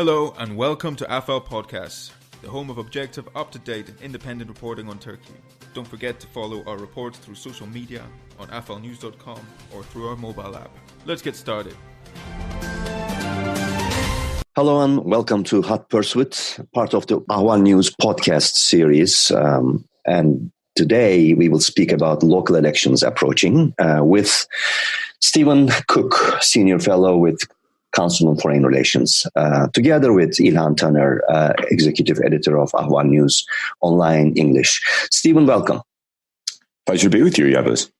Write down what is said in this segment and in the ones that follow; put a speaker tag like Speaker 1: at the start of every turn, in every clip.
Speaker 1: Hello and welcome to AFL Podcasts, the home of objective, up-to-date and independent reporting on Turkey. Don't forget to follow our reports through social media, on aflnews.com or through our mobile app. Let's get started.
Speaker 2: Hello and welcome to Hot Pursuit, part of the Ahval News podcast series. And today we will speak about local elections approaching with Stephen Cook, Senior Fellow with Council on Foreign Relations, together with İlhan Taner, Executive Editor of Ahval News Online English. Stephen, welcome.
Speaker 3: Pleasure to be with you, Yavuz.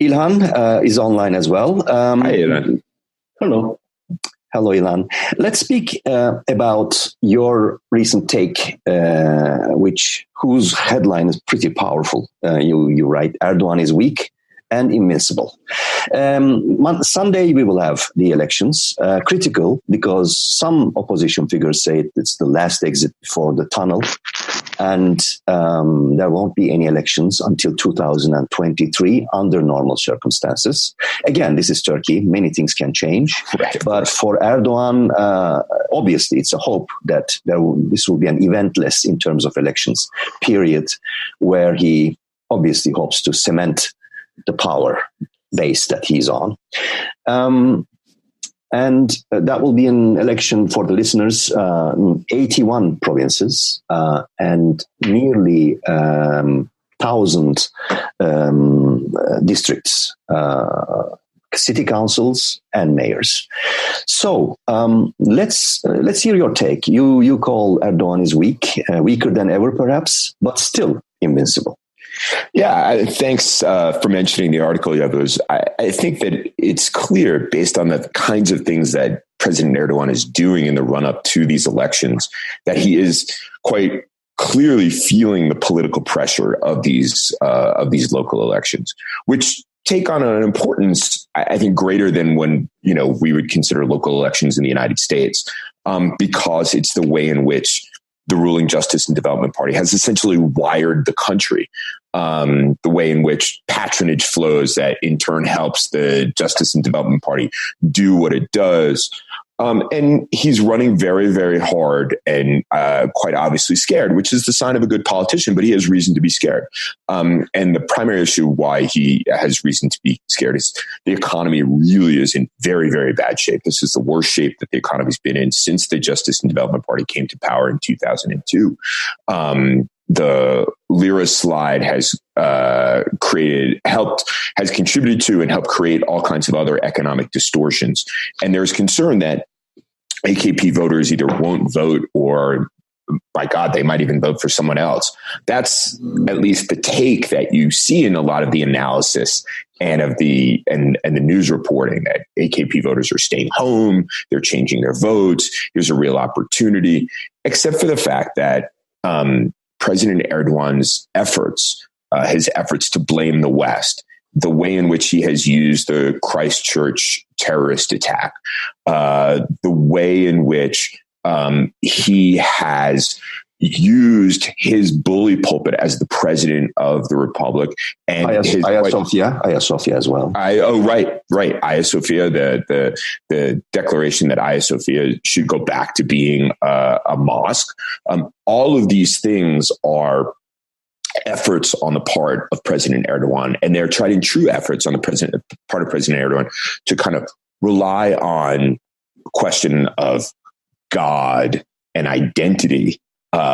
Speaker 2: İlhan is online as well.
Speaker 3: Hi, İlhan.
Speaker 2: Hello. Hello, İlhan. Let's speak about your recent take, whose headline is pretty powerful. You write, Erdogan is weak and invincible. Sunday we will have the elections, critical because some opposition figures say it's the last exit before the tunnel, and there won't be any elections until 2023 under normal circumstances. Again, this is Turkey. Many things can change.
Speaker 3: Right.
Speaker 2: But for Erdogan, obviously it's a hope that this will be an eventless in terms of elections period where he obviously hopes to cement the power base that he's on. And that will be an election for the listeners, 81 provinces and nearly 1,000 districts, city councils and mayors. So let's hear your take. You call Erdogan is weak, weaker than ever perhaps, but still invincible.
Speaker 3: Yeah, thanks for mentioning the article, Yavuz. I think that it's clear, based on the kinds of things that President Erdogan is doing in the run-up to these elections, that he is quite clearly feeling the political pressure of these local elections, which take on an importance, I think, greater than when we would consider local elections in the United States, because it's the way in which the ruling Justice and Development Party has essentially wired the country. The way in which patronage flows that in turn helps the Justice and Development Party do what it does. And he's running very, very hard and quite obviously scared, which is the sign of a good politician, but he has reason to be scared. And the primary issue why he has reason to be scared is the economy really is in very, very bad shape. This is the worst shape that the economy's been in since the Justice and Development Party came to power in 2002. The Lira slide has contributed to and helped create all kinds of other economic distortions. And there's concern that AKP voters either won't vote or, by God, they might even vote for someone else. That's at least the take that you see in a lot of the analysis and of the news reporting, that AKP voters are staying home, they're changing their votes. Here's a real opportunity, except for the fact that President Erdogan's efforts, his efforts to blame the West, the way in which he has used the Christchurch terrorist attack, the way in which he has used his bully pulpit as the president of the republic, and
Speaker 2: Hagia Sophia as well.
Speaker 3: Right. Hagia Sophia, the declaration that Hagia Sophia should go back to being a mosque. All of these things are efforts on the part of President Erdogan, and they're tried and true efforts on the part of President Erdogan to kind of rely on the question of God and identity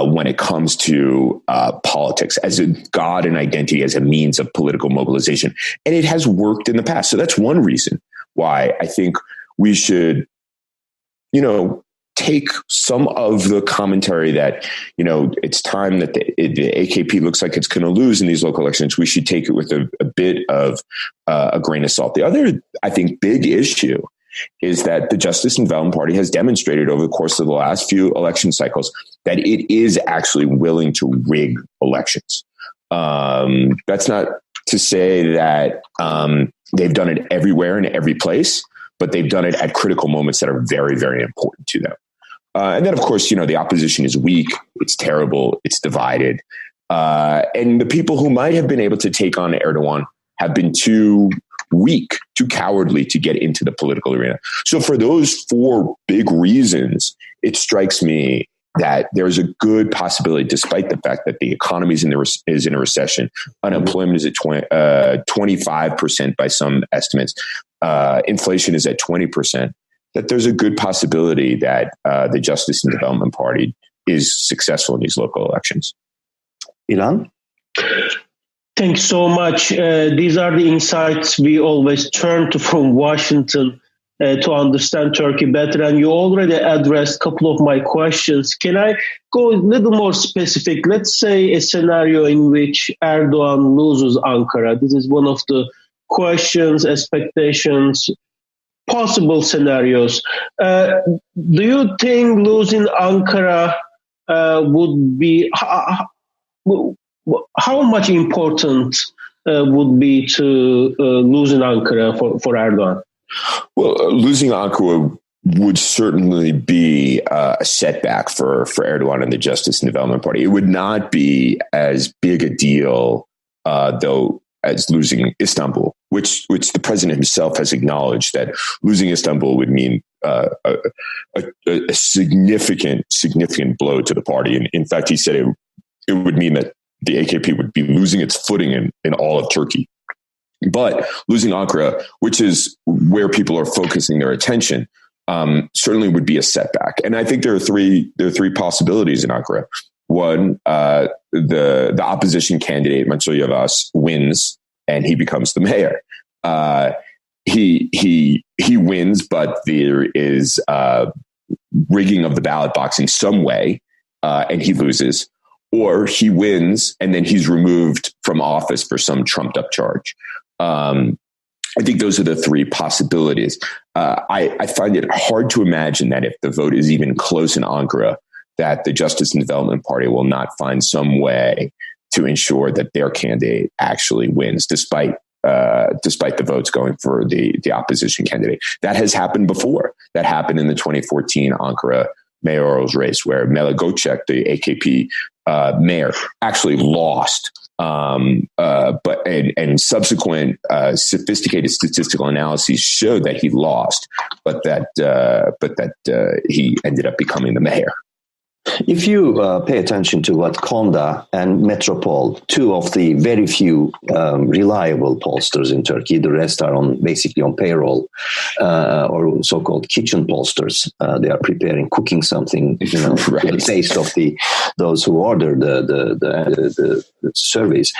Speaker 3: when it comes to politics, as a God and identity as a means of political mobilization. And it has worked in the past. So that's one reason why I think we should, take some of the commentary that, it's time that the AKP looks like it's going to lose in these local elections. We should take it with a bit of a grain of salt. The other, I think, big issue is that the Justice and Development Party has demonstrated over the course of the last few election cycles that it is actually willing to rig elections. That's not to say that they've done it everywhere in every place, but they've done it at critical moments that are very, very important to them. And then, of course, the opposition is weak. It's terrible. It's divided. And the people who might have been able to take on Erdogan have been too weak, too cowardly to get into the political arena. So for those four big reasons, it strikes me that there's a good possibility, despite the fact that the economy is in a recession, unemployment is at 25% by some estimates, inflation is at 20%, that there's a good possibility that the Justice and Development Party is successful in these local elections.
Speaker 2: Ilan?
Speaker 4: Thanks so much. These are the insights we always turn to from Washington to understand Turkey better. And you already addressed a couple of my questions. Can I go a little more specific? Let's say a scenario in which Erdogan loses Ankara. This is one of the questions, expectations, possible scenarios. Do you think losing Ankara would be... How much important would be to losing Ankara for Erdogan?
Speaker 3: Well, losing Ankara would certainly be a setback for Erdogan and the Justice and Development Party. It would not be as big a deal, though, as losing Istanbul, which the president himself has acknowledged that losing Istanbul would mean a significant blow to the party. And in fact, he said it would mean that the AKP would be losing its footing in all of Turkey. But losing Ankara, which is where people are focusing their attention, certainly would be a setback. And I think there are three possibilities in Ankara. One, the opposition candidate, Mansur Yavaş, wins and he becomes the mayor. He wins, but there is rigging of the ballot box in some way, and he loses. Or he wins and then he's removed from office for some trumped up charge. I think those are the three possibilities. I find it hard to imagine that if the vote is even close in Ankara, that the Justice and Development Party will not find some way to ensure that their candidate actually wins, despite the votes going for the opposition candidate. That has happened before. That happened in the 2014 Ankara mayoral race, where Melik Gökçek, the AKP mayor, actually lost. But subsequent sophisticated statistical analyses showed that he lost, but that he ended up becoming the mayor.
Speaker 2: If you pay attention to what Konda and Metropol, two of the very few reliable pollsters in Turkey, the rest are basically on payroll or so-called kitchen pollsters. They are cooking something, right. The taste of those who order the surveys.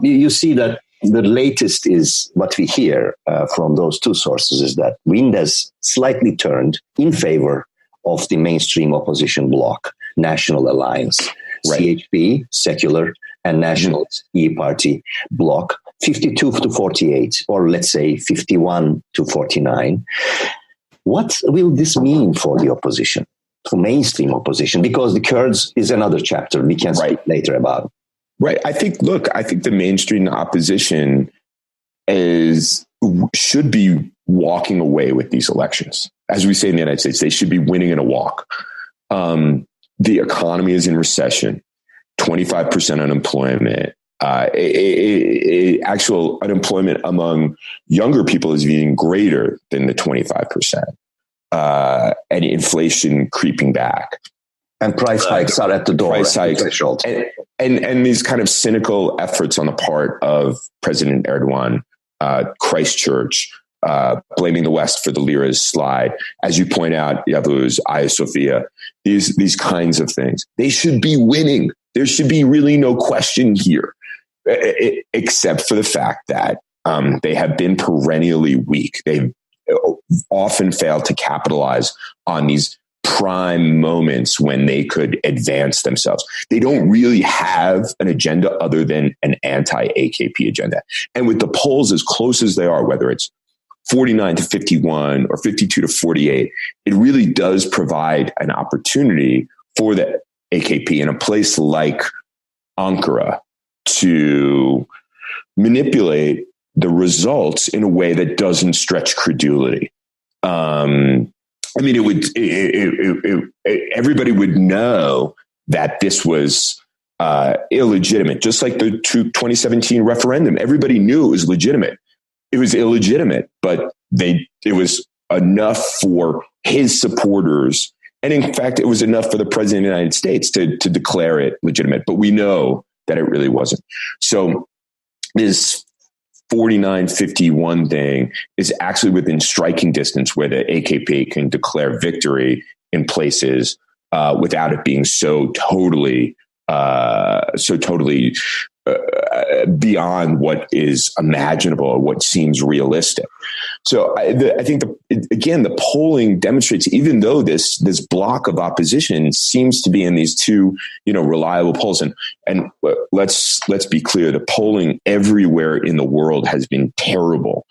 Speaker 2: You see that the latest is what we hear from those two sources is that wind has slightly turned in favor of the mainstream opposition bloc, National Alliance, right. CHP, secular, and Nationalist E Party bloc, 52 to 48, or let's say 51 to 49. What will this mean for the opposition, for mainstream opposition? Because the Kurds is another chapter we can speak later about.
Speaker 3: Right. I think the mainstream opposition should be walking away with these elections. As we say in the United States, they should be winning in a walk. The economy is in recession, 25% unemployment. Actual unemployment among younger people is even greater than the 25%. And inflation creeping back.
Speaker 2: And price hikes are at the door.
Speaker 3: Price hikes. And these kind of cynical efforts on the part of President Erdogan, Christchurch, blaming the West for the lira's slide. As you point out, Yavuz, Hagia Sophia, these kinds of things. They should be winning. There should be really no question here, except for the fact that they have been perennially weak. They've often failed to capitalize on these prime moments when they could advance themselves. They don't really have an agenda other than an anti-AKP agenda. And with the polls as close as they are, whether it's 49 to 51 or 52 to 48, it really does provide an opportunity for the AKP in a place like Ankara to manipulate the results in a way that doesn't stretch credulity. Everybody would know that this was illegitimate, just like the 2017 referendum. Everybody knew it was legitimate. it was illegitimate, but it was enough for his supporters. And in fact, it was enough for the president of the United States to declare it legitimate. But we know that it really wasn't. So this 49-51 thing is actually within striking distance where the AKP can declare victory in places without it being so totally beyond what is imaginable or what seems realistic. So I think the polling demonstrates, even though this block of opposition seems to be in these two, reliable polls, and let's be clear, the polling everywhere in the world has been terrible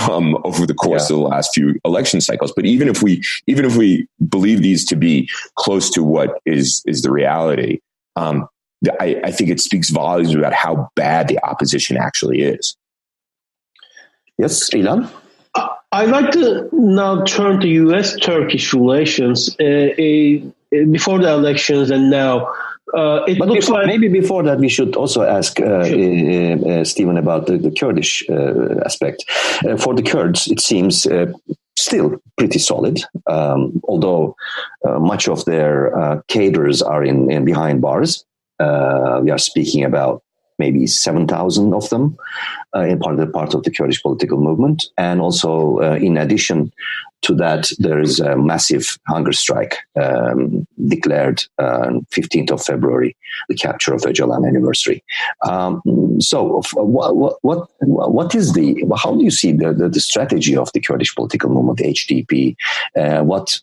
Speaker 3: over the course of the last few election cycles. But even if we believe these to be close to what is the reality, I think it speaks volumes about how bad the opposition actually is.
Speaker 2: Yes, Ilan?
Speaker 4: I'd like to now turn to U.S.-Turkish relations before the elections and now.
Speaker 2: Maybe before that, we should also ask Stephen about the Kurdish aspect. For the Kurds, it seems still pretty solid, although much of their cadres are in behind bars. We are speaking about maybe 7,000 of them in part of the Kurdish political movement. And also, in addition to that, there is a massive hunger strike declared 15th of February, the capture of Öcalan anniversary. So what is how do you see the strategy of the Kurdish political movement, HDP? What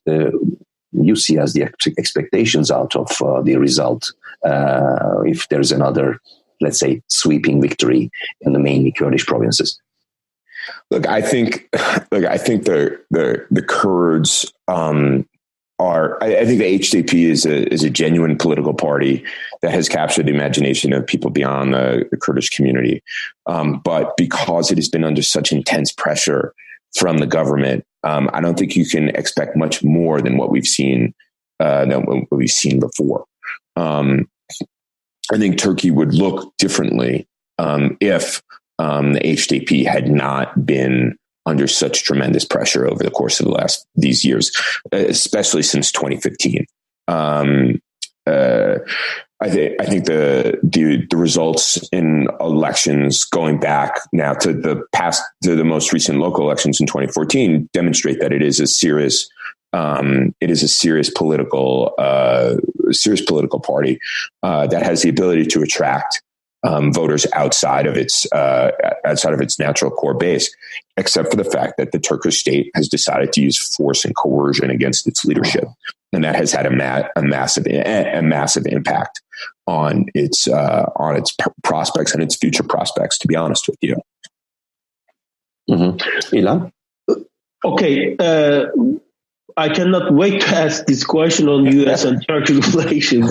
Speaker 2: you see as the expectations out of the result if there's another, let's say, sweeping victory in the mainly Kurdish provinces?
Speaker 3: Look, I think the Kurds are. I think the HDP is a genuine political party that has captured the imagination of people beyond the Kurdish community. But because it has been under such intense pressure from the government, I don't think you can expect much more than what we've seen before. I think Turkey would look differently if the HDP had not been under such tremendous pressure over the course of these years, especially since 2015. I think the results in elections going back now to the most recent local elections in 2014 demonstrate that it is a serious political party that has the ability to attract voters outside of its natural core base, except for the fact that the Turkish state has decided to use force and coercion against its leadership, and that has had a massive impact on its prospects and its future prospects. To be honest with you,
Speaker 2: Ilan?
Speaker 4: Okay. I cannot wait to ask this question on U.S. and Turkey relations.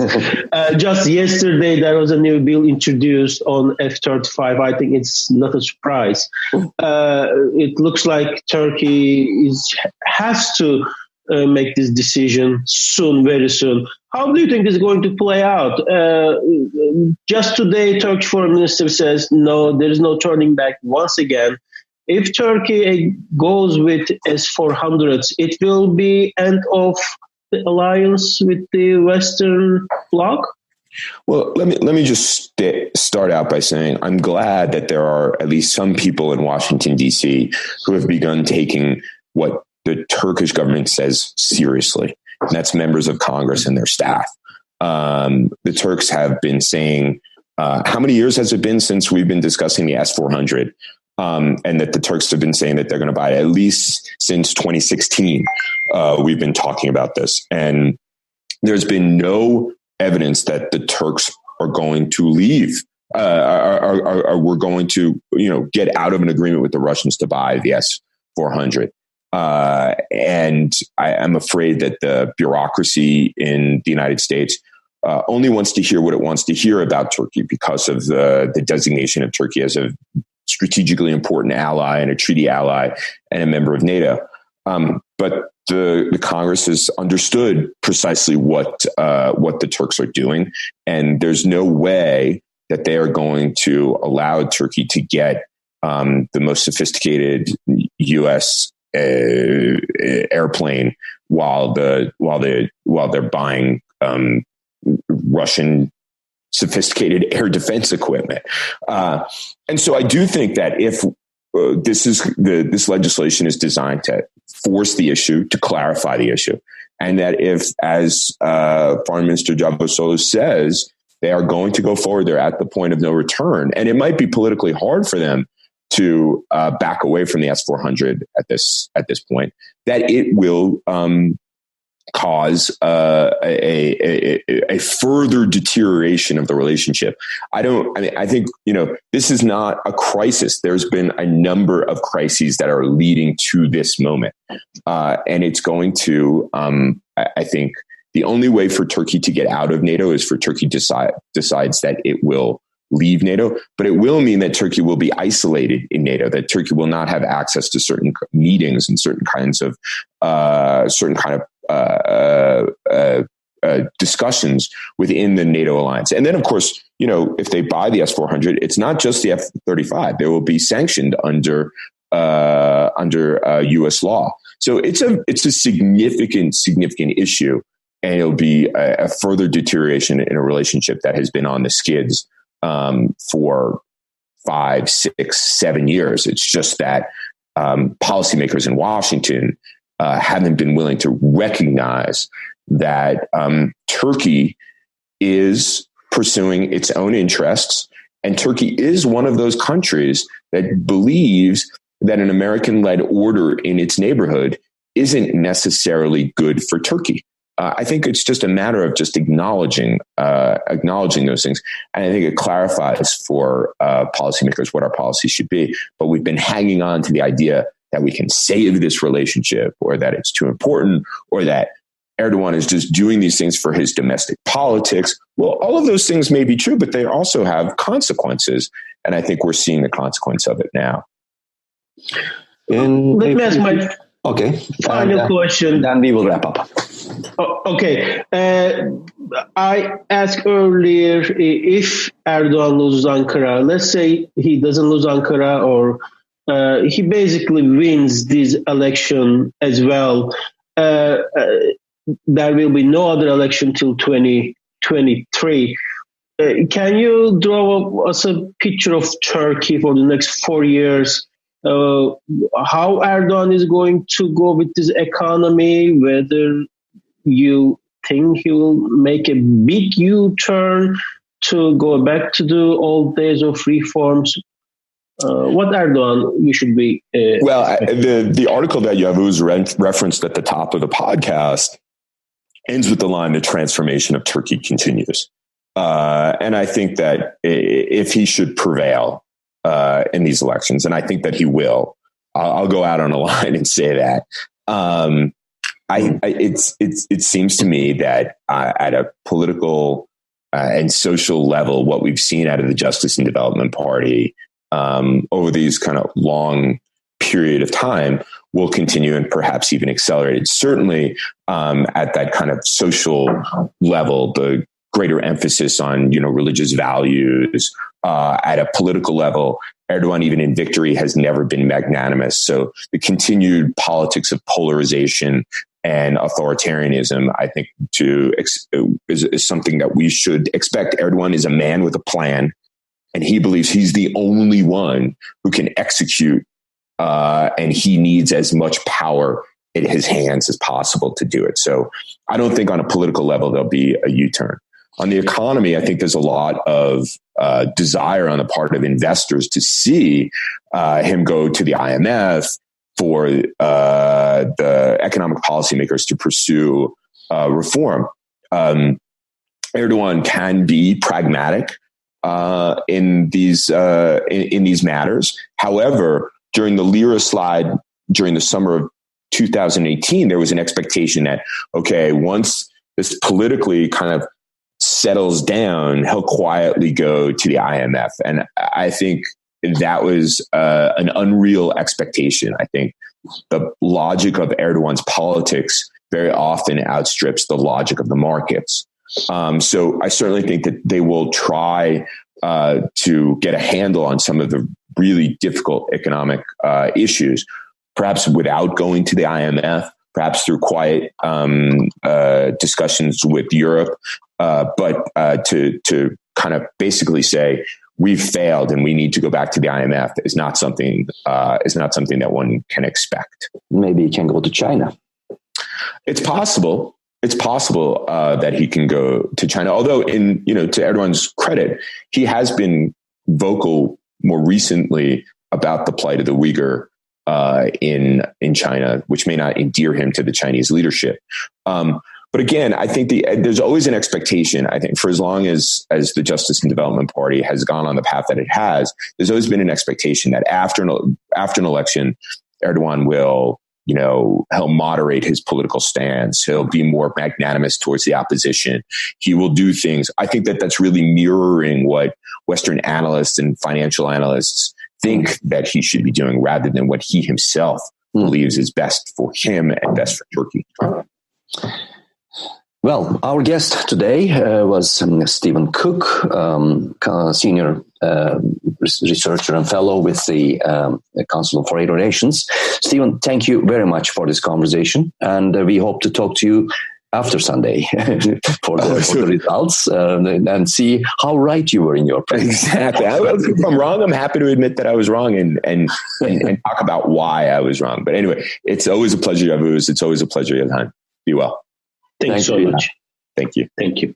Speaker 4: Just yesterday, there was a new bill introduced on F-35. I think it's not a surprise. It looks like Turkey has to make this decision soon, very soon. How do you think it's going to play out? Just today, Turkish foreign minister says, no, there is no turning back once again. If Turkey goes with S-400s, it will be end of the alliance with the Western bloc?
Speaker 3: Well, let me just start out by saying I'm glad that there are at least some people in Washington, D.C. who have begun taking what the Turkish government says seriously. And that's members of Congress and their staff. The Turks have been saying, how many years has it been since we've been discussing the S-400? And that the Turks have been saying that they're going to buy it at least since 2016. We've been talking about this, and there's been no evidence that the Turks are going to leave. We're going to, get out of an agreement with the Russians to buy the S-400. And I'm afraid that the bureaucracy in the United States only wants to hear what it wants to hear about Turkey because of the designation of Turkey as a strategically important ally and a treaty ally and a member of NATO. But the Congress has understood precisely what the Turks are doing. And there's no way that they are going to allow Turkey to get the most sophisticated U.S. airplane while they're buying Russian sophisticated air defense equipment. And so I do think that if this legislation is designed to force the issue, to clarify the issue, and that if, as Foreign Minister Cavusoglu says, they are going to go forward, they're at the point of no return, and it might be politically hard for them to back away from the S-400 at this point, that it will cause a further deterioration of the relationship. I think, this is not a crisis. There's been a number of crises that are leading to this moment. And it's going to, I think the only way for Turkey to get out of NATO is for Turkey decides that it will leave NATO, but it will mean that Turkey will be isolated in NATO, that Turkey will not have access to certain meetings and certain kind of discussions within the NATO alliance. And then, of course, if they buy the S-400, it's not just the F-35. They will be sanctioned under U.S. law. So it's a significant issue, and it'll be a further deterioration in a relationship that has been on the skids for 5, 6, 7 years. It's just that policymakers in Washington haven't been willing to recognize that Turkey is pursuing its own interests, and Turkey is one of those countries that believes that an American-led order in its neighborhood isn't necessarily good for Turkey. I think it's just a matter of just acknowledging those things. And I think it clarifies for policymakers what our policy should be. But we've been hanging on to the idea that we can save this relationship, or that it's too important, or that Erdogan is just doing these things for his domestic politics. Well, all of those things may be true, but they also have consequences. And I think we're seeing the consequence of it now.
Speaker 4: And let me ask my final question.
Speaker 2: Then we will wrap up.
Speaker 4: Okay. I asked earlier, if Erdogan loses Ankara, let's say he doesn't lose Ankara, or he basically wins this election as well. There will be no other election till 2023. Can you draw us a picture of Turkey for the next 4 years? How Erdogan is going to go with this economy, whether you think he will make a big U-turn to go back to the old days of reforms? What Erdogan we should be?
Speaker 3: The article that Yavuz referenced at the top of the podcast ends with the line, "The transformation of Turkey continues." And I think that if he should prevail in these elections, and I think that he will, I'll go out on a line and say that. It seems to me that at a political and social level, what we've seen out of the Justice and Development Party over these kind of long period of time will continue, and perhaps even accelerated. Certainly at that kind of social level, the greater emphasis on religious values. At a political level, Erdogan, even in victory, has never been magnanimous. So the continued politics of polarization and authoritarianism, I think, is something that we should expect. Erdogan is a man with a plan, and he believes he's the only one who can execute, and he needs as much power in his hands as possible to do it. So I don't think on a political level there'll be a U-turn. On the economy, I think there's a lot of desire on the part of investors to see him go to the IMF, for the economic policymakers to pursue reform. Erdogan can be pragmatic in these matters. However, during the Lira slide during the summer of 2018, there was an expectation that, okay, once this politically kind of settles down, he'll quietly go to the IMF. And I think that was an unreal expectation. I think the logic of Erdogan's politics very often outstrips the logic of the markets. So I certainly think that they will try to get a handle on some of really difficult economic issues, perhaps without going to the IMF, perhaps through quiet discussions with Europe, but to kind of basically say we've failed and we need to go back to the IMF is not something that one can expect.
Speaker 2: Maybe he can go to China.
Speaker 3: It's possible. It's possible that he can go to China. Although, to Erdogan's credit, he has been vocal more recently about the plight of the Uyghur in China, which may not endear him to the Chinese leadership. But again, I think there's always an expectation. I think for as long as the Justice and Development Party has gone on the path that it has, there's always been an expectation that after an election, Erdogan will, he'll moderate his political stance. He'll be more magnanimous towards the opposition. He will do things. I think that's really mirroring what Western analysts and financial analysts think that he should be doing, rather than what he himself believes is best for him and best for Turkey.
Speaker 2: Well, our guest today was Stephen Cook, senior researcher and fellow with the Council on Foreign Relations. Stephen, thank you very much for this conversation, and we hope to talk to you after Sunday for the results and see how right you were in your prediction.
Speaker 3: Exactly. If I'm wrong, I'm happy to admit that I was wrong and talk about why I was wrong. But anyway, it's always a pleasure, Yavuz. It's always a pleasure, Ilhan. Be well.
Speaker 4: Thank you so much.
Speaker 3: Thank you.
Speaker 4: Thank you.